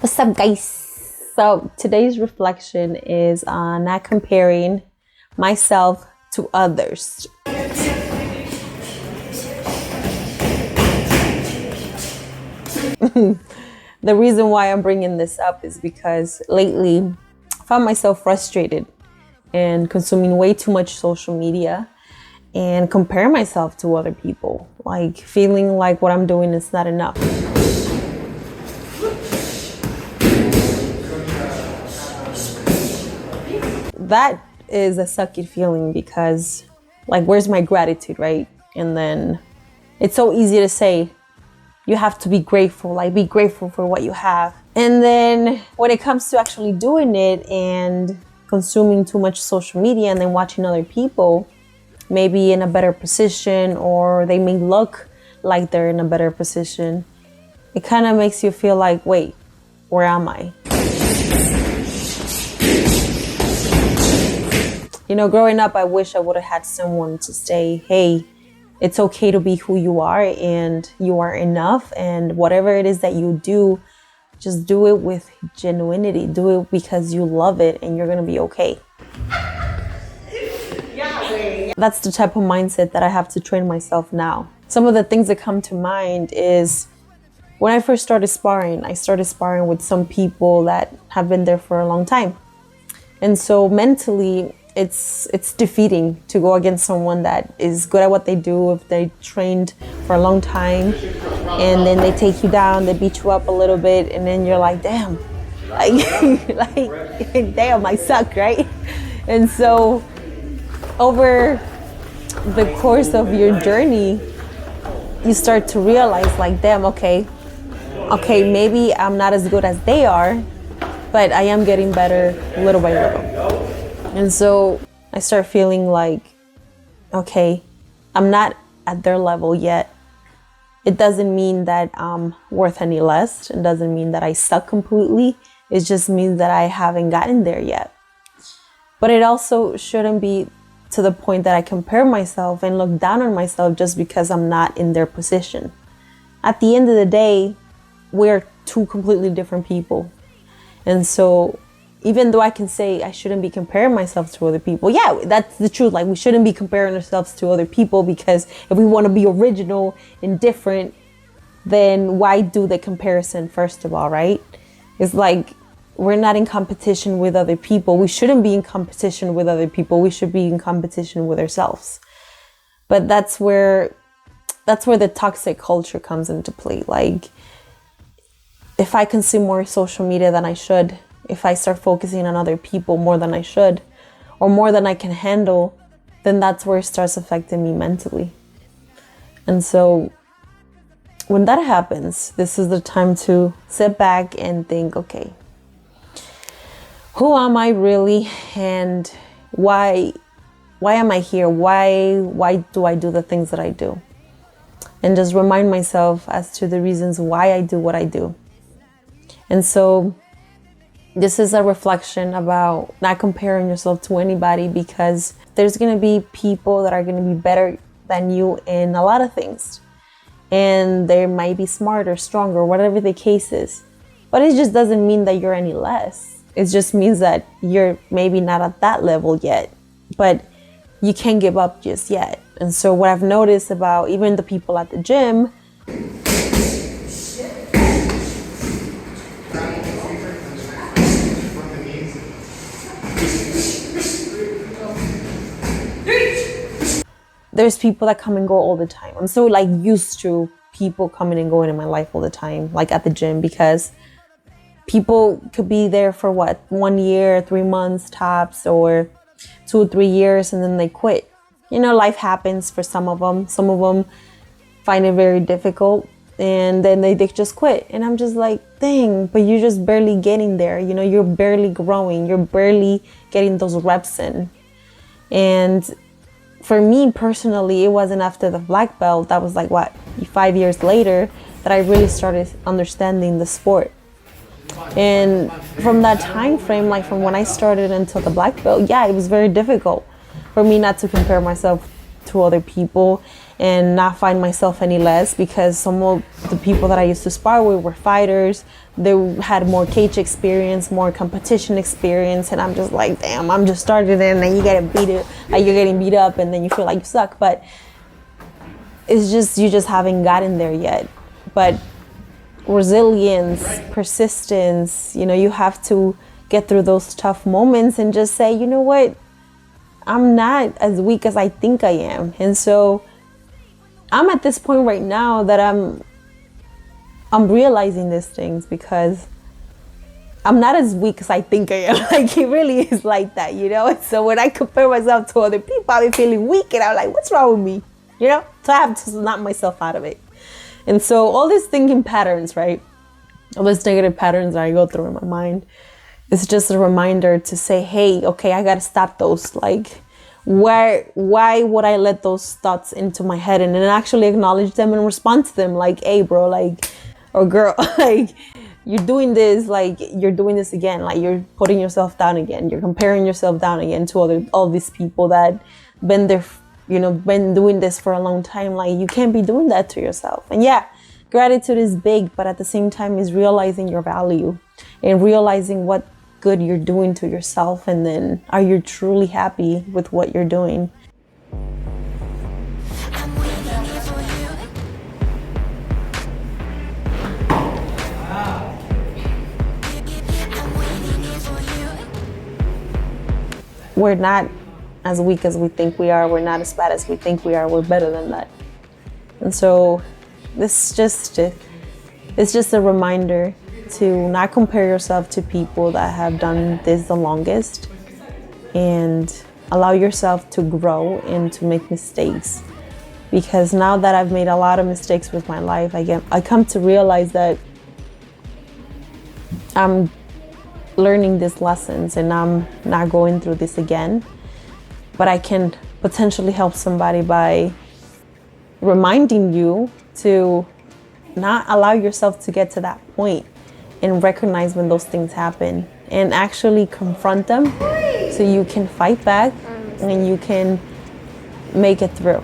What's up, guys? So today's reflection is on not comparing myself to others. The reason why I'm bringing this up is because lately I found myself frustrated and consuming way too much social media and compare myself to other people, like feeling like what I'm doing is not enough. That is a sucky feeling because, like, where's my gratitude, right? And then it's so easy to say you have to be grateful, like be grateful for what you have. And then when it comes to actually doing it and consuming too much social media and then watching other people maybe in a better position, or they may look like they're in a better position, it kind of makes you feel like, wait, where am I? You know, growing up, I wish I would have had someone to say, hey, it's okay to be who you are and you are enough. And whatever it is that you do, just do it with genuinity. Do it because you love it and you're going to be okay. That's the type of mindset that I have to train myself now. Some of the things that come to mind is when I first started sparring, I started sparring with some people that have been there for a long time. And so mentally, it's defeating to go against someone that is good at what they do, if they trained for a long time, and then they take you down, they beat you up a little bit, and then you're like, damn, damn, I suck, right? And so over the course of your journey, you start to realize, like, damn, okay, maybe I'm not as good as they are, but I am getting better little by little. And so I start feeling like, okay, I'm not at their level yet. It doesn't mean that I'm worth any less. It doesn't mean that I suck completely. It just means that I haven't gotten there yet. But it also shouldn't be to the point that I compare myself and look down on myself just because I'm not in their position. At the end of the day, we're two completely different people. And so even though I can say I shouldn't be comparing myself to other people, yeah, that's the truth. Like, we shouldn't be comparing ourselves to other people, because if we want to be original and different, then why do the comparison first of all, right? It's like, we're not in competition with other people. We shouldn't be in competition with other people. We should be in competition with ourselves. But that's where the toxic culture comes into play. Like, if I consume more social media than I should, if I start focusing on other people more than I should, or more than I can handle, then that's where it starts affecting me mentally. And so when that happens, this is the time to sit back and think, okay, who am I really, and why am I here? Why do I do the things that I do? And just remind myself as to the reasons why I do what I do. And so this is a reflection about not comparing yourself to anybody, because there's going to be people that are going to be better than you in a lot of things. And they might be smarter, stronger, whatever the case is. But it just doesn't mean that you're any less. It just means that you're maybe not at that level yet, but you can't give up just yet. And so what I've noticed about even the people at the gym, there's people that come and go all the time. I'm so used to people coming and going in my life all the time, like at the gym, because people could be there for 1 year, 3 months tops, or 2 or 3 years, and then they quit. You know, life happens for some of them. Some of them find it very difficult, and then they just quit. And I'm just like, dang, but you're just barely getting there. You know, you're barely growing. You're barely getting those reps in. And for me personally, it wasn't after the black belt, that was 5 years later, that I really started understanding the sport. And from that time frame, from when I started until the black belt, yeah, it was very difficult for me not to compare myself to other people and not find myself any less, because some of the people that I used to spar with were fighters, they had more cage experience, more competition experience, and I'm just like, damn, I'm just started in, and you get beat it, like you're getting beat up, and then you feel like you suck. But it's just, you just haven't gotten there yet. But resilience, persistence, you know, you have to get through those tough moments and just say, you know what, I'm not as weak as I think I am. And so I'm at this point right now that I'm realizing these things, because I'm not as weak as I think I am. Like, it really is like that, you know? And so when I compare myself to other people, I'll be feeling weak, and I'm like, what's wrong with me? You know? So I have to snap myself out of it. And so all these thinking patterns, right? All these negative patterns that I go through in my mind, it's just a reminder to say, hey, okay, I gotta stop those. Like, why would I let those thoughts into my head, and then actually acknowledge them and respond to them? Like, hey, bro, like, or girl, like, you're doing this, like, you're doing this again, like, you're putting yourself down again, you're comparing yourself down again to all these people that been there, you know, been doing this for a long time. Like, you can't be doing that to yourself. And yeah, gratitude is big, but at the same time is realizing your value and realizing what good you're doing to yourself, and then are you truly happy with what you're doing? We're not as weak as we think we are. We're not as bad as we think we are. We're better than that. And so it's just a reminder to not compare yourself to people that have done this the longest, and allow yourself to grow and to make mistakes. Because now that I've made a lot of mistakes with my life, I come to realize that I'm learning these lessons and I'm not going through this again. But I can potentially help somebody by reminding you to not allow yourself to get to that point, and recognize when those things happen and actually confront them, so you can fight back and you can make it through.